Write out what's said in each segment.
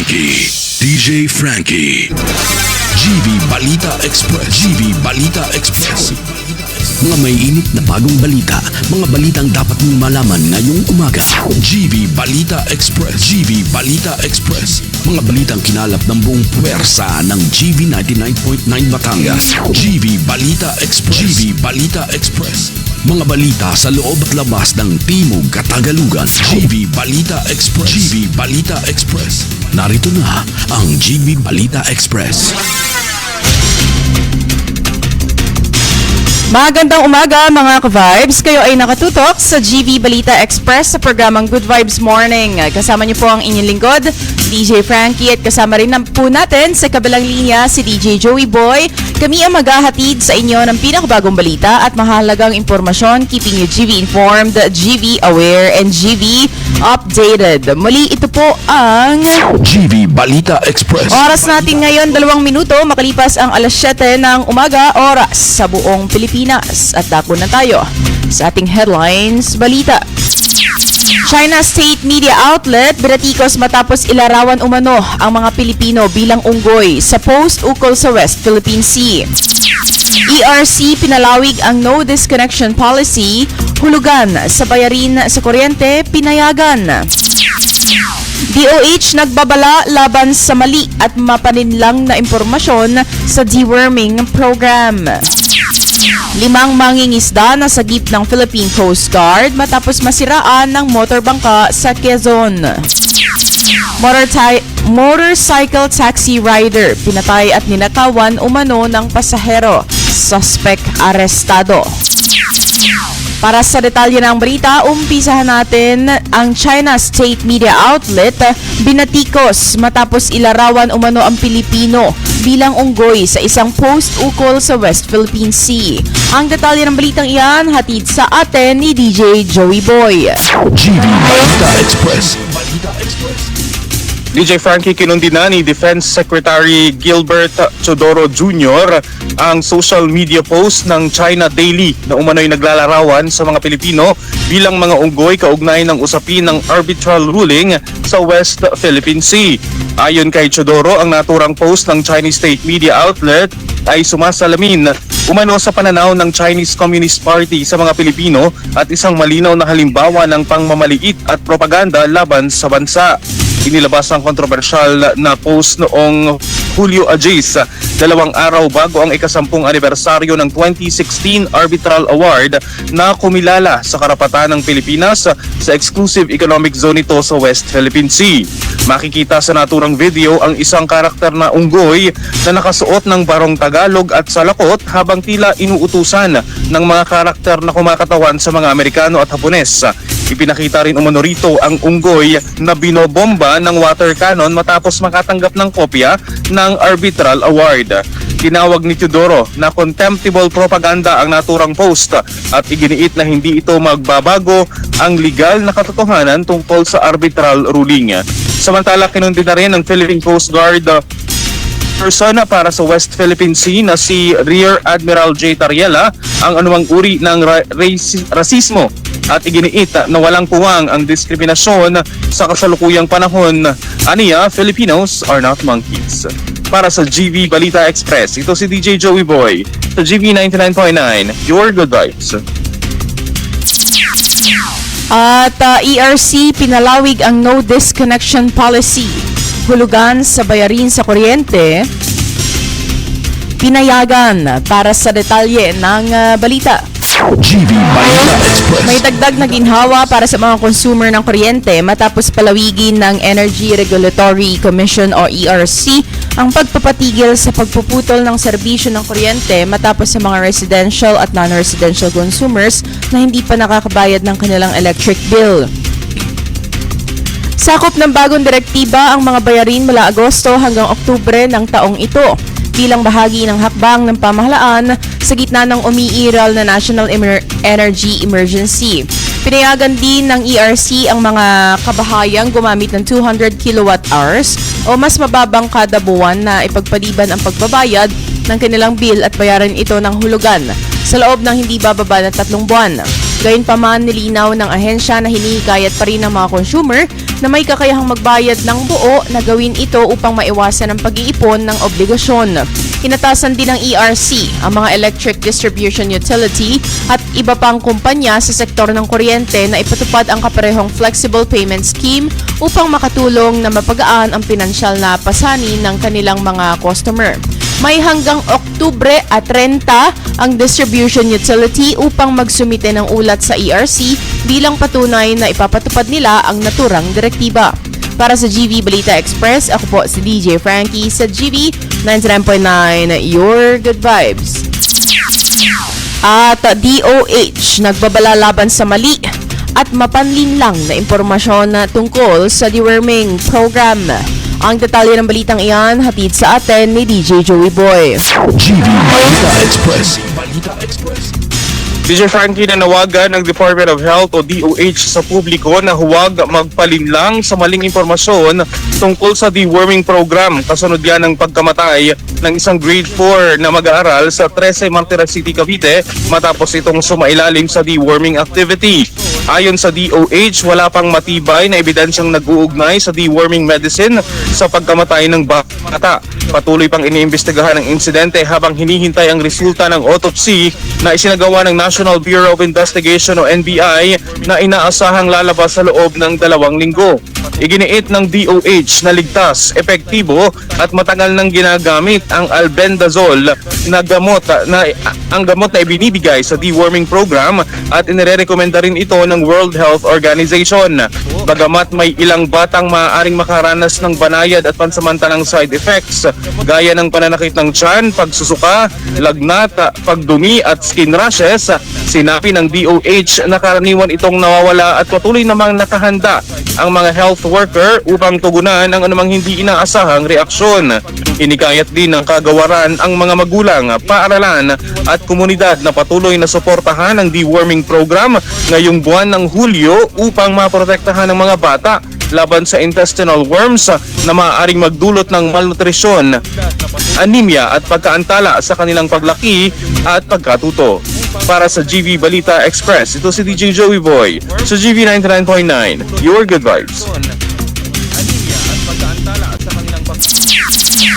Frankie. DJ Frankie. GV Balita Express. GV Balita Express. Mga may init na bagong balita, mga balitang dapat mong malaman ngayong umaga. GV Balita Express. GV Balita Express. Mga balitang kinalap ng buong puwersa ng GV 99.9 Batangas. GV Balita Express. GV Balita Express. Mga balita sa loob at labas ng Timog Katagalugan. GV Balita Express. GV Balita Express. Narito na ang GV Balita Express. Magandang umaga mga ka-vibes. Kayo ay nakatutok sa GV Balita Express sa programang Good Vibes Morning. Kasama niyo po ang inyong lingkod, DJ Frankie, at kasama rin po natin sa kabilang linya si DJ Joey Boy. Kami ang maghahatid sa inyo ng pinakabagong balita at mahalagang impormasyon, keeping you GV informed, GV aware, and GV updated. Muli, ito po ang GV Balita Express. oras natin ngayon, 2 minuto makalipas ang alas 7 ng umaga, oras sa buong Pilipinas. At dako na tayo sa ating headlines balita. China State Media Outlet binatikos matapos ilarawan umano ang mga Pilipino bilang unggoy sa post ukol sa West Philippine Sea. ERC pinalawig ang no disconnection policy, hulugan sa bayarin sa kuryente pinayagan. DOH nagbabala laban sa mali at mapaninlang na impormasyon sa deworming program. 5 mangingisda na sagip ng Philippine Coast Guard matapos masiraan ng motorbangka sa Quezon. Motorcycle taxi rider pinatay at ninakawan umano ng pasahero. Suspect arestado. Para sa detalye ng balita, umpisahan natin ang China State Media Outlet binatikos matapos ilarawan umano ang Pilipino bilang unggoy sa isang post ukol sa West Philippine Sea. Ang detalye ng balitang iyan hatid sa atin ni DJ Joey Boy. GV Balita Express. DJ Frankie, kinundi na ni Defense Secretary Gilbert Chodoro Jr. ang social media post ng China Daily na umano'y naglalarawan sa mga Pilipino bilang mga unggoy kaugnay ng usapin ng arbitral ruling sa West Philippine Sea. Ayon kay Chodoro, ang naturang post ng Chinese State Media Outlet ay sumasalamin umano sa pananaw ng Chinese Communist Party sa mga Pilipino at isang malinaw na halimbawa ng pangmamaliit at propaganda laban sa bansa. Inilabas ang kontrobersyal na post noong Hulyo 2 araw bago ang ika-10 anibersaryo ng 2016 Arbitral Award na kumilala sa karapatan ng Pilipinas sa Exclusive Economic Zone nito sa West Philippine Sea. Makikita sa naturang video ang isang karakter na unggoy na nakasuot ng barong Tagalog at salakot habang tila inuutusan ng mga karakter na kumakatawan sa mga Amerikano at Hapones. Ipinakita rin umano rito ang unggoy na binobomba ng water cannon matapos makatanggap ng kopya ng Arbitral Award. Tinawag ni Teodoro na contemptible propaganda ang naturang post at iginiit na hindi ito magbabago ang legal na katotohanan tungkol sa arbitral ruling. Samantala, kinundi na rin ng Philippine Coast Guard persona para sa West Philippine Sea na si Rear Admiral J. Tariela ang anumang uri ng rasismo at iginiit na walang puwang ang diskriminasyon sa kasalukuyang panahon. Aniya, Filipinos are not monkeys. Para sa GV Balita Express, ito si DJ Joey Boy sa GV 99.9, your good vibes. At ERC pinalawig ang no disconnection policy, hulugan sa bayarin sa kuryente pinayagan. Para sa detalye ng balita, GV Balita Express. may dagdag na ginhawa para sa mga consumer ng kuryente matapos palawigin ng Energy Regulatory Commission o ERC ang pagpapatigil sa pagpuputol ng serbisyo ng kuryente matapos sa mga residential at non-residential consumers na hindi pa nakakabayad ng kanilang electric bill. Sakop ng bagong direktiba ang mga bayarin mula Agosto hanggang Oktubre ng taong ito bilang bahagi ng hakbang ng pamahalaan sa gitna ng umiiral na National Energy Emergency. Pinayagan din ng ERC ang mga kabahayang gumamit ng 200 kilowatt-hours o mas mababang kada buwan na ipagpaliban ang pagbabayad ng kanilang bill at bayaran ito ng hulugan sa loob ng hindi bababa ng 3 buwan. Gayunpaman, nilinaw ng ahensya na hinihikayat pa rin ng mga consumer na may kakayahang magbayad ng buo na gawin ito upang maiwasan ang pag-iipon ng obligasyon. Inatasan din ng ERC ang mga electric distribution utility at iba pang kumpanya sa sektor ng kuryente na ipatupad ang kaparehong flexible payment scheme upang makatulong na mapagaan ang pinansyal na pasanin ng kanilang mga customer. May hanggang Oktubre at 30 ang distribution utility upang magsumite ng ulat sa ERC bilang patunay na ipapatupad nila ang naturang direktiba. Para sa GV Balita Express, ako po si DJ Frankie sa GV 99.9, Your Good Vibes. At DOH nagbabala laban sa mali at mapanlinlang na impormasyon tungkol sa deworming program. Ang detalye ng balitang iyan hatid sa atin ni DJ Joey Boy. GV Balita Express. Balita Express. DJ Frankie, nanawagan ng Department of Health o DOH sa publiko na huwag magpalinlang sa maling impormasyon tungkol sa deworming program. Kasunod yan ng pagkamatay ng isang grade 4 na mag-aaral sa 13 Martira City, Cavite matapos itong sumailalim sa deworming activity. Ayon sa DOH, wala pang matibay na ebidensyang nag-uugnay sa deworming medicine sa pagkamatay ng bata. Patuloy pang iniimbestigahan ang insidente habang hinihintay ang resulta ng autopsy na isinagawa ng National Bureau of Investigation o NBI na inaasahang lalabas sa loob ng 2 linggo. Iginiit ng DOH na ligtas, epektibo at matagal nang ginagamit ang albendazole na gamot na ibinibigay sa deworming program at inirekomenda rin ito ng World Health Organization. Bagamat may ilang batang maaaring makaranas ng banayad at pansamantalang side effects gaya ng pananakit ng tiyan, pagsusuka, lagnat, pagdumi at skin rashes, sinabi ng DOH na karaniwan itong nawawala at patuloy namang nakahanda ang mga health worker upang tugunan ang anumang hindi inaasahang reaksyon. Inikayat din ng kagawaran ang mga magulang, paaralan at komunidad na patuloy na suportahan ang deworming program ngayong buwan ng Hulyo upang maprotektahan ang mga bata laban sa intestinal worms na maaaring magdulot ng malnutrisyon, anemia at pagkaantala sa kanilang paglaki at pagkatuto. Para sa GV Balita Express, ito si DJ Joey Boy sa GV 99.9, Your Good Vibes.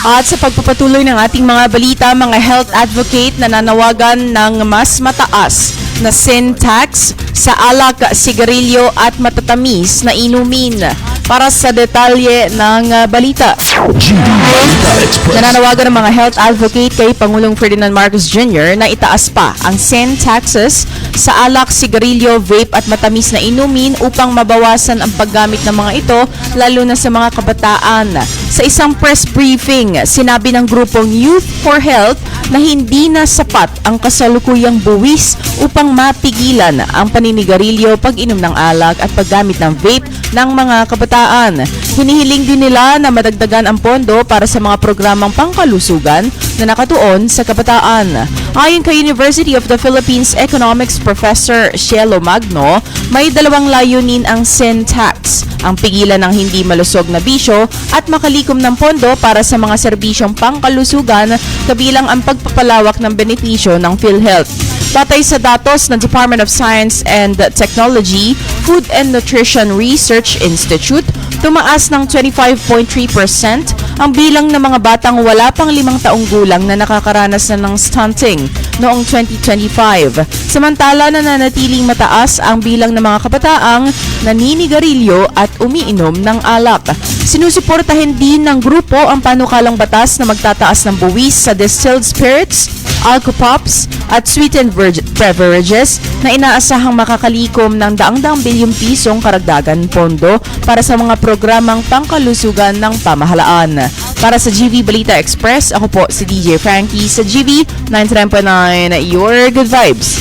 At sa pagpapatuloy ng ating mga balita, mga health advocate na nanawagan ng mas mataas na sin tax sa alak, sigarilyo at matatamis na inumin. Para sa detalye ng balita, GV Balita Express. nananawagan ng mga health advocate kay Pangulong Ferdinand Marcos Jr. na itaas pa ang sin taxes sa alak, sigarilyo, vape at matamis na inumin upang mabawasan ang paggamit ng mga ito lalo na sa mga kabataan. Sa isang press briefing, sinabi ng grupong Youth for Health na hindi na sapat ang kasalukuyang buwis upang mapigilan ang paninigarilyo, pag-inom ng alak at paggamit ng vape ng mga kabataan. Hinihiling din nila na madagdagan ang pondo para sa mga programang pangkalusugan na nakatuon sa kabataan. Ayon kay University of the Philippines Economics Professor Cielo Magno, may 2 layunin ang sin tax, ang pigilan ng hindi malusog na bisyo at makalikom ng pondo para sa mga serbisyong pangkalusugan kabilang ang pagpapalawak ng benepisyo ng PhilHealth. Batay sa datos ng Department of Science and Technology, Food and Nutrition Research Institute, tumaas ng 25.3% ang bilang ng mga batang wala pang 5 taong gulang na nakakaranas na ng stunting noong 2025. Samantala, nananatiling mataas ang bilang ng mga kabataang naninigarilyo at umiinom ng alak. Sinusuportahin din ng grupo ang panukalang batas na magtataas ng buwis sa distilled spirits, alcopops at sweetened beverages na inaasahang makakalikom ng daang-daang bilyong pisong karagdagan pondo para sa mga programang pangkalusugan ng pamahalaan. Para sa GV Balita Express, ako po si DJ Frankie sa GV 99.9, Your Good Vibes.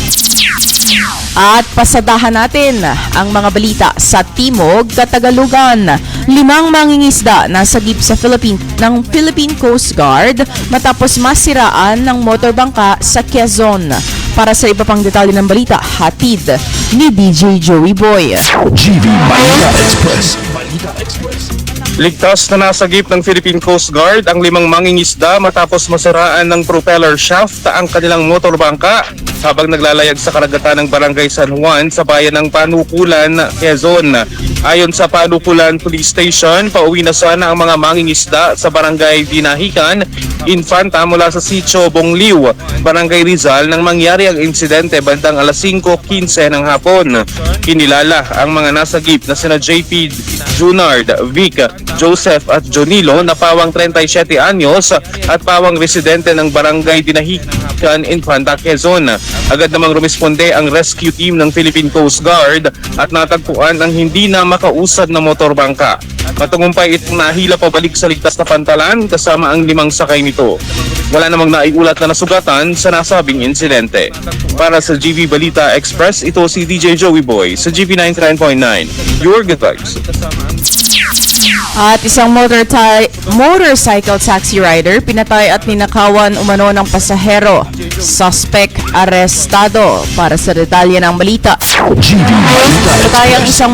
At pasadahan natin ang mga balita sa Timog, Katagalugan. 5 mangingisda nasagip sa Philippine Coast Guard matapos masiraan ng motorbangka sa Quezon. Para sa iba pang detalye ng balita, hatid ni DJ Joey Boy. GV Balita Express. Balita Express. Ligtas na nasagip ng Philippine Coast Guard ang 5 mangingisda matapos masiraan ng propeller shaft ang kanilang motorbangka habang naglalayag sa karagatan ng Barangay San Juan sa bayan ng Panukulan, Quezon. Ayon sa Panukulan Police Station, pauwi na sana ang mga mangingisda sa Barangay Dinahican, Infanta mula sa Sitio Bongliw, Barangay Rizal nang mangyari ang insidente bandang alas 5:15 ng hapon. Kinilala ang mga nasagip na sina JP Junard, Vic, Joseph at Jonilo na pawang 37 anyos at pawang residente ng Barangay Dinahican, Infanta, Quezon. Agad namang rumisponde ang rescue team ng Philippine Coast Guard at natagpuan ang hindi na makausad na motorbangka. Matagumpay itong nahila pabalik sa ligtas na pantalan kasama ang 5 sakay nito. Wala namang naiulat na nasugatan sa nasabing insidente. Para sa GV Balita Express, ito si DJ Joey Boy sa GV 99.9. Your good vibes. At isang motorcycle taxi rider pinatay at ninakawan umano ng pasahero. Suspect arestado. Para sa detalye ng balita. GV Balita Patay ang isang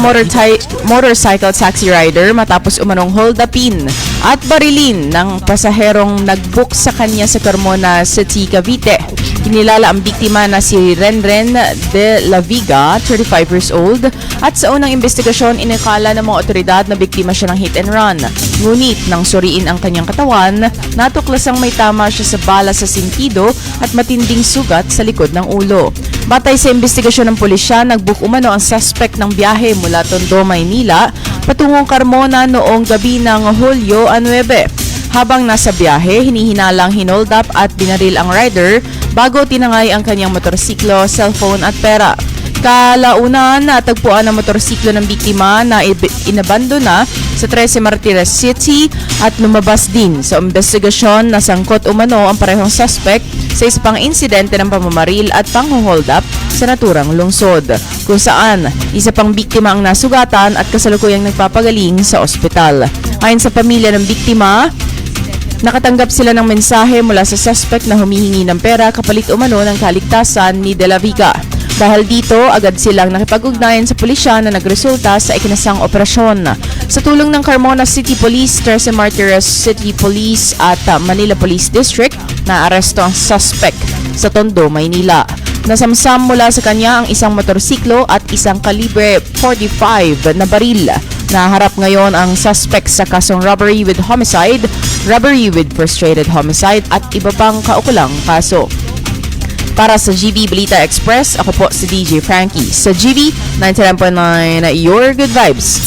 motorcycle taxi rider matapos umanong hold-upin at barilin ng pasaherong nag-book sa kanya sa Carmona City, Cavite. Kinilala ang biktima na si Renren de la Viga, 35 years old, at sa unang investigasyon inikala ng mga otoridad na biktima siya ng hit and run. Ngunit nang suriin ang kanyang katawan, natuklasang may tama siya sa bala sa sentido at matinding sugat sa likod ng ulo. Batay sa investigasyon ng pulisya, nag-book umano ang suspect ng biyahe mula Tondo, Maynila patungong Carmona noong gabi ng Hulyo 9. Habang nasa biyahe, hinihinalang hinold up at binaril ang rider bago tinangay ang kanyang motorsiklo, cellphone at pera. Kalaunan, natagpuan ang motorsiklo ng biktima na inabandona sa 13 Martires City at lumabas din sa investigasyon na sangkot umano ang parehong suspect sa isa pang insidente ng pamamaril at pang-hold up sa naturang lungsod, kung saan isa pang biktima ang nasugatan at kasalukuyang nagpapagaling sa ospital. Ayon sa pamilya ng biktima, nakatanggap sila ng mensahe mula sa suspect na humihingi ng pera kapalit umano ng kaligtasan ni De La Viga. Dahil dito, agad silang nakipag-ugnayan sa pulisya na nagresulta sa ikinasang operasyon. Sa tulong ng Carmona City Police, 13 Martires City Police at Manila Police District, naaresto ang suspect sa Tondo, Maynila. Nasamsam mula sa kanya ang isang motorsiklo at isang kalibre .45 na baril. Naharap ngayon ang suspect sa kasong robbery with homicide, robbery with frustrated homicide at iba pang kaukulang kaso. Para sa GV Balita Express, ako po si DJ Frankie sa GV 99.9, Your Good Vibes.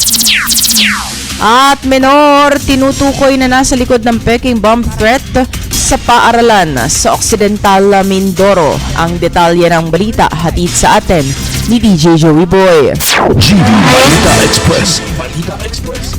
At menor, tinutukoy na nasa likod ng peking bomb threat sa paaralan sa Occidental Mindoro. Ang detalye ng balita hatid sa atin ni DJ Joey Boy. GV Balita Express. Balita Express.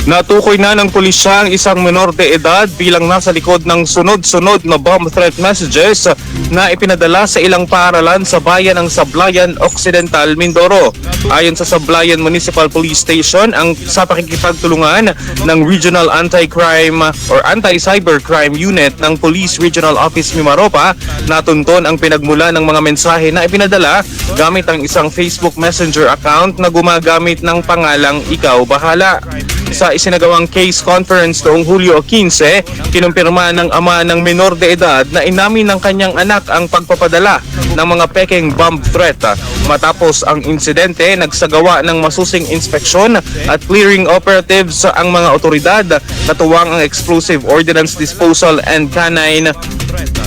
Natukoy na ng pulisya ang isang menor de edad bilang nasa likod ng sunod-sunod na bomb threat messages na ipinadala sa ilang paaralan sa bayan ng Sablayan, Occidental, Mindoro. Ayon sa Sablayan Municipal Police Station, ang sa pakikipagtulungan ng Regional Anti-Crime or Anti-Cybercrime Unit ng Police Regional Office Mimaropa, natunton ang pinagmula ng mga mensahe na ipinadala gamit ang isang Facebook Messenger account na gumagamit ng pangalang Ikaw Bahala. Sa isinagawang case conference noong Hulyo 15, kinumpirma ng ama ng menor de edad na inamin ng kanyang anak ang pagpapadala ng mga peking bomb threat. Matapos ang insidente, nagsagawa ng masusing inspeksyon at clearing operatives ang mga otoridad, natuwang ang Explosive Ordnance Disposal and Canine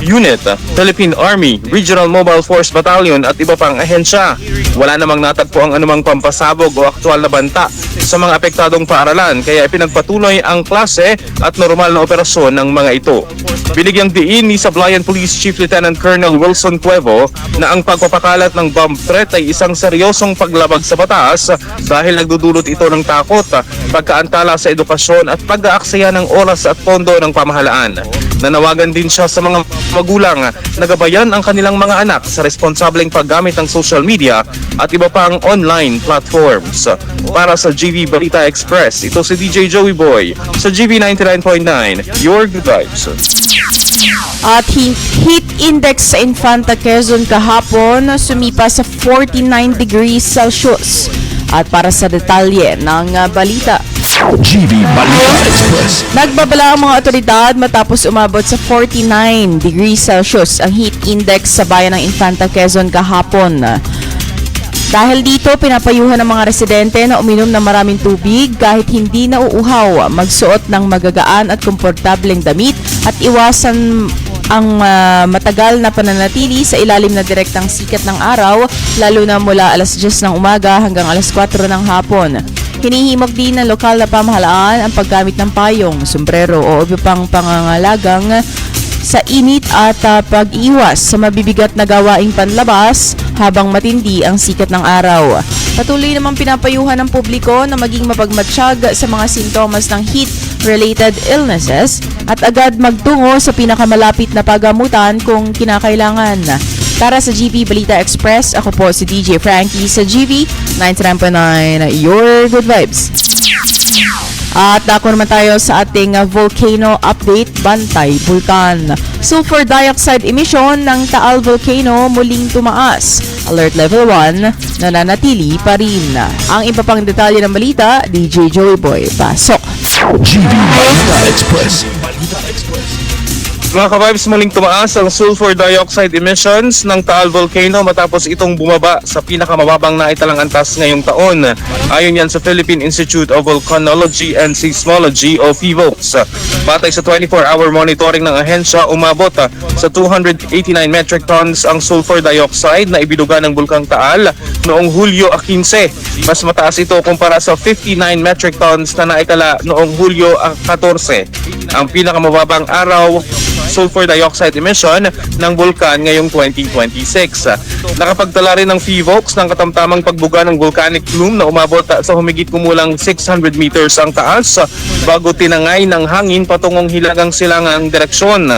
Unit, Philippine Army, Regional Mobile Force Battalion at iba pang ahensya. Wala namang natagpo ang anumang pampasabog o aktwal na banta sa mga apektadong paaralan, kaya ipinagpatuloy ang klase at normal na operasyon ng mga ito. Binigyang diin ni Sablayan Police Chief Lieutenant Colonel Wilson Cuevo na ang pagpapakalat ng bomb threat ay isang seryosong paglabag sa batas dahil nagdudulot ito ng takot, pagkaantala sa edukasyon at pag-aaksaya ng oras at pondo ng pamahalaan. Nanawagan din siya sa mga magulang na gabayan ang kanilang mga anak sa responsableng paggamit ng social media at iba pang online platforms. Para sa GV Balita Express, ito si DJ Joey Boy sa GV 99.9, Your Good Vibes. At heat index sa Infanta, Quezon kahapon sumipa sa 49 degrees Celsius. At para sa detalye ng balita, GV Balita Express. Nagbabala ang mga otoridad matapos umabot sa 49 degrees Celsius ang heat index sa bayan ng Infanta, Quezon kahapon. Dahil dito, pinapayuhan ng mga residente na uminom ng maraming tubig kahit hindi nauuhaw, magsuot ng magagaan at komportableng damit at iwasan ang matagal na pananatili sa ilalim na direktang sikat ng araw, lalo na mula alas 10 ng umaga hanggang alas 4 ng hapon. Hinihimok din ng lokal na pamahalaan ang paggamit ng payong, sombrero o iba pang pangangalagang sa init at pag-iwas sa mabibigat na gawaing panlabas habang matindi ang sikat ng araw. Patuloy namang pinapayuhan ng publiko na maging mapagmatsyag sa mga sintomas ng heat-related illnesses at agad magtungo sa pinakamalapit na pagamutan kung kinakailangan. Para sa GV Balita Express, ako po si DJ Frankie sa GV 99.9, Your Good Vibes. At dako naman tayo sa ating volcano update, Bantay Bulkan. Sulfur dioxide emission ng Taal Volcano muling tumaas. Alert level 1, nananatili pa rin. Ang iba pang detalye ng balita, DJ Joey Boy, pasok. GV Balita Express. Mga ka-vibes, muling tumaas ang sulfur dioxide emissions ng Taal Volcano matapos itong bumaba sa pinakamababang naitalang antas ngayong taon. Ayon yan sa Philippine Institute of Volcanology and Seismology o PHIVOLCS. Batay sa 24-hour monitoring ng ahensya, umabot sa 289 metric tons ang sulfur dioxide na ibinuga ng Bulkang Taal noong Hulyo 15. Mas mataas ito kumpara sa 59 metric tons na naitala noong Hulyo 14. Ang pinakamababang araw sulfur dioxide emission ng bulkan ngayong 2026. Nakapagtala rin ng PHIVOLCS ng katamtamang pagbuga ng volcanic plume na umabot sa humigit kumulang 600 meters ang taas bago tinangay ng hangin patungong hilagang silangang direksyon.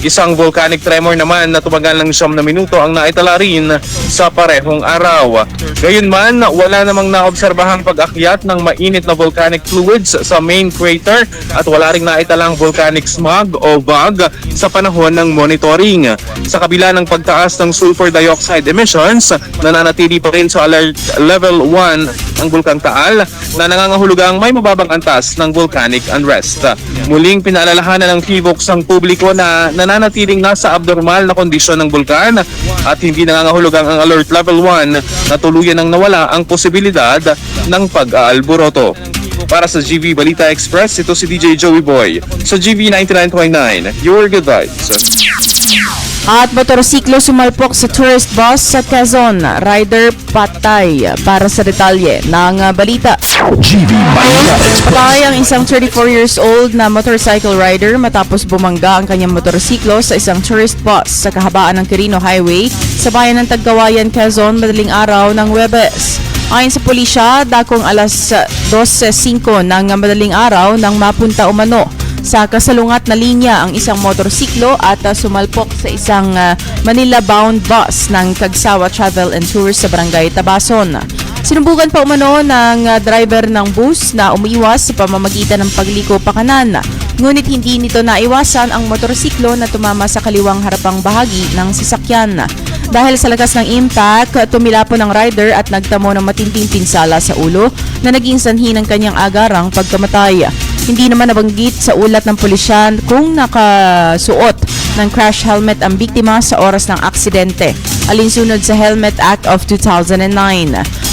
Isang volcanic tremor naman na tumagal ng 9 na minuto ang naitala rin sa parehong araw. Gayunman, wala namang naobserbahang pag-akyat ng mainit na volcanic fluids sa main crater at wala ring naitalang volcanic smog o VOG sa panahon ng monitoring. Sa kabila ng pagtaas ng sulfur dioxide emissions, nananatili pa rin sa alert level 1 ang Bulkang Taal na nangangahulugang may mababang antas ng volcanic unrest. Muling pinaalalahanan ng PHIVOLCS ang publiko na nananatiling nasa abnormal na kondisyon ng bulkan at hindi nangangahulugang ang alert level 1 na tuluyan ng nawala ang posibilidad ng pag-aalboroto. Para sa GV Balita Express, ito si DJ Joey Boy sa GV 99.9, Your Good Vibes. At motorsiklo sumalpok sa tourist bus sa Quezon, rider patay. Para sa detalye ng balita. GV Balita Express. Patay ang isang 34 years old na motorcycle rider matapos bumangga ang kanyang motorsiklo sa isang tourist bus sa kahabaan ng Quirino Highway sa bayan ng Tagkawayan, Quezon, madaling araw ng Huwebes. Ayon sa pulisya, dakong alas 12:05 ng madaling araw nang mapunta umano sa kasalungat na linya ang isang motorsiklo at sumalpok sa isang Manila-bound bus ng Kagsawa Travel and Tours sa Barangay Tabason. Sinubukan pa umano ng driver ng bus na umiiwas sa pamamagitan ng pagliko pakanan. Ngunit hindi nito naiwasan ang motorsiklo na tumama sa kaliwang harapang bahagi ng sasakyan. Dahil sa lakas ng impact, tumilapon ang rider at nagtamo ng matinding pinsala sa ulo na naging sanhi ng kanyang agarang pagkamatay. Hindi naman nabanggit sa ulat ng pulisya kung nakasuot ng crash helmet ang biktima sa oras ng aksidente, alinsunod sa Helmet Act of 2009.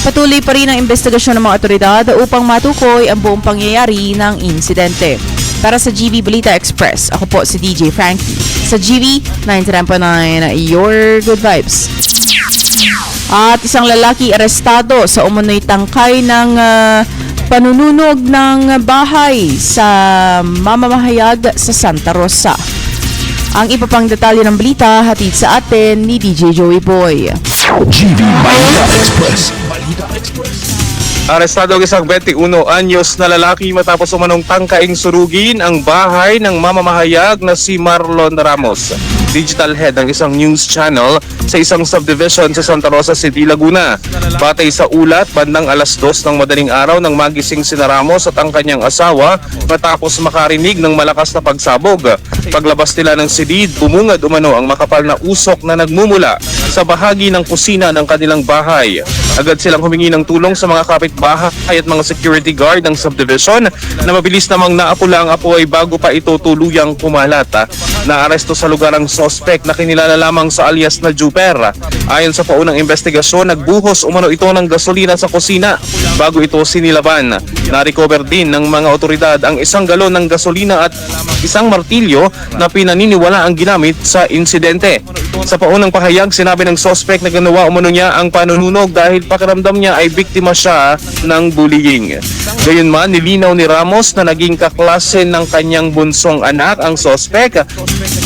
Patuloy pa rin ang investigasyon ng mga otoridad upang matukoy ang buong pangyayari ng insidente. Para sa GV Balita Express, ako po si DJ Frankie sa GV 99.9, Your Good Vibes. At isang lalaki arestado sa umunoy tangkay ng panununog ng bahay sa mamamahayag sa Santa Rosa. Ang iba pang detalye ng balita hatid sa atin ni DJ Joey Boy. GV Balita Express. Arestado ang isang 21 anyos na lalaki matapos umanong tangkaing surugin ang bahay ng mamamahayag na si Marlon Ramos, digital head ng isang news channel sa isang subdivision sa Santa Rosa City, Laguna. Batay sa ulat, bandang alas 2 ng madaling araw nang magising si Ramos at ang kanyang asawa matapos makarinig ng malakas na pagsabog. Paglabas nila ng silid, bumungad umano ang makapal na usok na nagmumula sa bahagi ng kusina ng kanilang bahay. Agad silang humingi ng tulong sa mga kapitbahay at mga security guard ng subdivision na mabilis namang naapula ang apoy bago pa ito tuluyang kumalat. Naaresto sa lugar ang suspect na kinilala lamang sa alias na Juper. Ayon sa paunang investigasyon, nagbuhos umano ito ng gasolina sa kusina bago ito sinilaban. Na-recover din ng mga otoridad ang 1 galon ng gasolina at isang martilyo na pinaniniwala ang ginamit sa insidente. Sa paunang pahayag, sinabi ng suspect na ginawa umano niya ang panununog dahil pakiramdam niya ay biktima siya ng bullying. Gayunman, nilinaw ni Ramos na naging kaklase ng kanyang bunsong anak ang suspect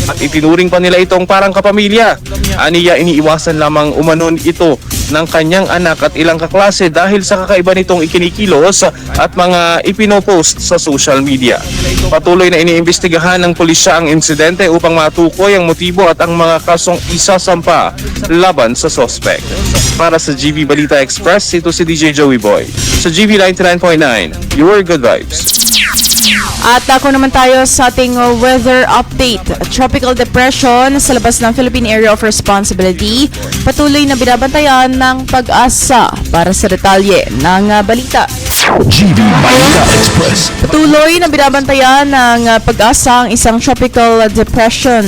at itinuring pa nila itong parang kapamilya. Aniya, iniiwasan lamang umanon ito ng kanyang anak at ilang kaklase dahil sa kakaiba nitong ikinikilos at mga ipinopost sa social media. Patuloy na iniimbestigahan ng pulisya ang insidente upang matukoy ang motibo at ang mga kasong isasampa laban sa suspect. Para sa GV Balita Express, ito si DJ Joey Boy. Sa GV 99.9, your good vibes. At ako naman tayo sa ating weather update. Tropical depression sa labas ng Philippine Area of Responsibility. Patuloy na binabantayan ng Pag-asa para sa detalye ng balita. GV Balita Express. Patuloy na binabantayan ng Pag-asa ang isang tropical depression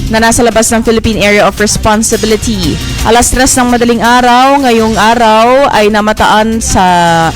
na nasa labas ng Philippine Area of Responsibility. Alas 3 ng madaling araw, ngayong araw ay namataan sa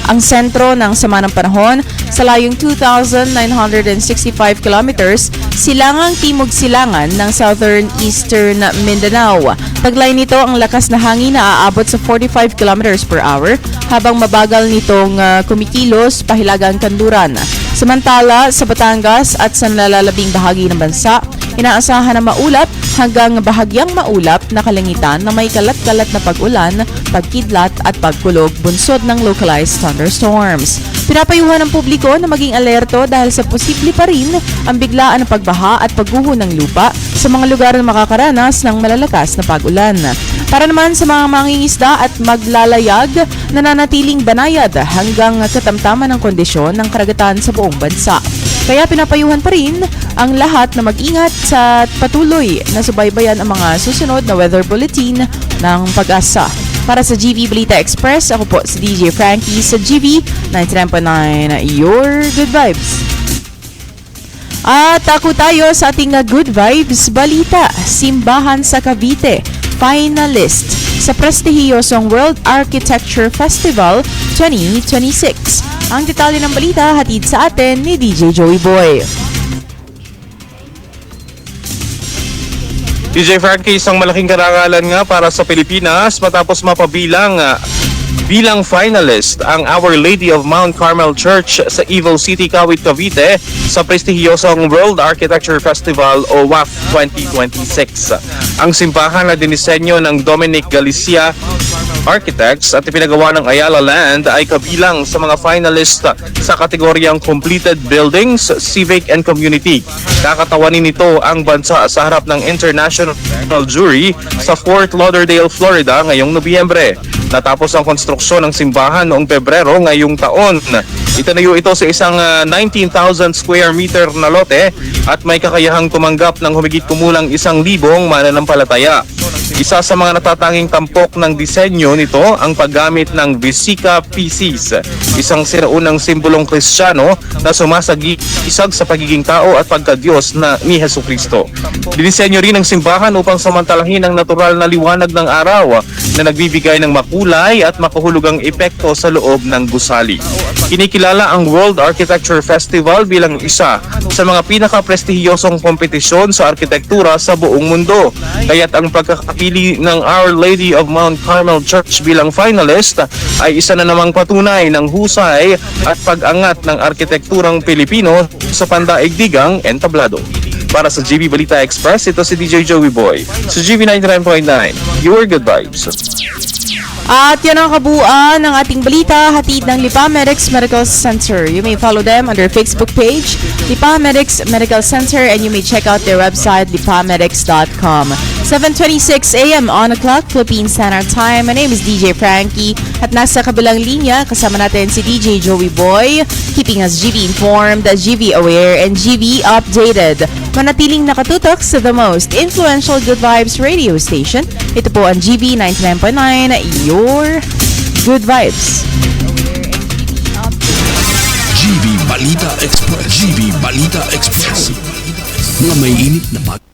ang sentro ng sama ng panahon sa layong 2,965 kilometers silangang timog-silangan ng southern eastern Mindanao. Taglay nito ang lakas na hangin na aabot sa 45 kilometers per hour habang mabagal nitong kumikilos pahilagang kanluran. Samantala, sa Batangas at sa nalalabing bahagi ng bansa, inaasahan na maulap hanggang bahagyang maulap na kalangitan na may kalat-kalat na pag-ulan, pagkidlat at pagkulog bunsod ng localized thunderstorms. Pinapayuhan ng publiko na maging alerto dahil sa posible pa rin ang biglaan na pagbaha at pagguho ng lupa sa mga lugar na makakaranas ng malalakas na pag-ulan. Para naman sa mga mangingisda at maglalayag, nananatiling banayad hanggang katamtaman ng kondisyon ng karagatan sa buong bansa. Kaya pinapayuhan pa rin ang lahat na mag-ingat sa patuloy na subaybayan ang mga susunod na weather bulletin ng Pag-asa. Para sa GV Balita Express, ako po si DJ Frankie sa GV 99.9, your good vibes. At ako tayo sa ating good vibes balita. Simbahan sa Cavite, finalist sa prestihiyosong World Architecture Festival 2026. Ang detalye ng balita hatid sa atin ni DJ Joey Boy. DJ Frankie, isang malaking karangalan nga para sa Pilipinas matapos mapabilang bilang finalist ang Our Lady of Mount Carmel Church sa Evil City, Kawit, Cavite sa prestihiyosong World Architecture Festival o WAF 2026. Ang simbahan na dinisenyo ng Dominic Galicia Architects at ipinagawa ng Ayala Land ay kabilang sa mga finalist sa kategoryang Completed Buildings, Civic and Community. Kakatawanin nito ang bansa sa harap ng international jury sa Fort Lauderdale, Florida ngayong Nobyembre. Natapos ang konstruksyon ng simbahan noong Pebrero ngayong taon. Itinayo ito sa isang 19,000 square meter na lote at may kakayahang tumanggap ng humigit kumulang 1,000 mananampalataya. Isa sa mga natatanging tampok ng disenyo nito ang paggamit ng Vesica Piscis, isang sinaunang simbolong Kristiyano na sumasag-isag sa pagiging tao at pagka-Diyos na ni Jesucristo. Dinisenyo rin ang simbahan upang samantalahin ang natural na liwanag ng araw na nagbibigay ng makulay at makahulugang epekto sa loob ng gusali. Kinikilala ang World Architecture Festival bilang isa sa mga pinaka-prestihiyosong kompetisyon sa arkitektura sa buong mundo. Kaya't ang pagkakapili ng Our Lady of Mount Carmel Church bilang finalist ay isa na namang patunay ng husay at pag-angat ng arkitekturang Pilipino sa pandaigdigang entablado. Para sa GV Balita Express, ito si DJ Joey Boy. Sa GV 99.9, your good vibes. At yan ang kabuuan ng ating balita, hatid ng Lipa Medics Medical Center. You may follow them on their Facebook page, Lipa Medics Medical Center, and you may check out their website, lipamedics.com. 7:26 a.m. on the clock, Philippine Standard Time. My name is DJ Frankie at nasa kabilang linya kasama natin si DJ Joey Boy, keeping us GV informed, GV aware, and GV updated. Manatiling nakatutok sa the most influential Good Vibes radio station. Ito po ang GV 99.9, your Good Vibes. GV Balita Express. GV Balita Express. Mga may init na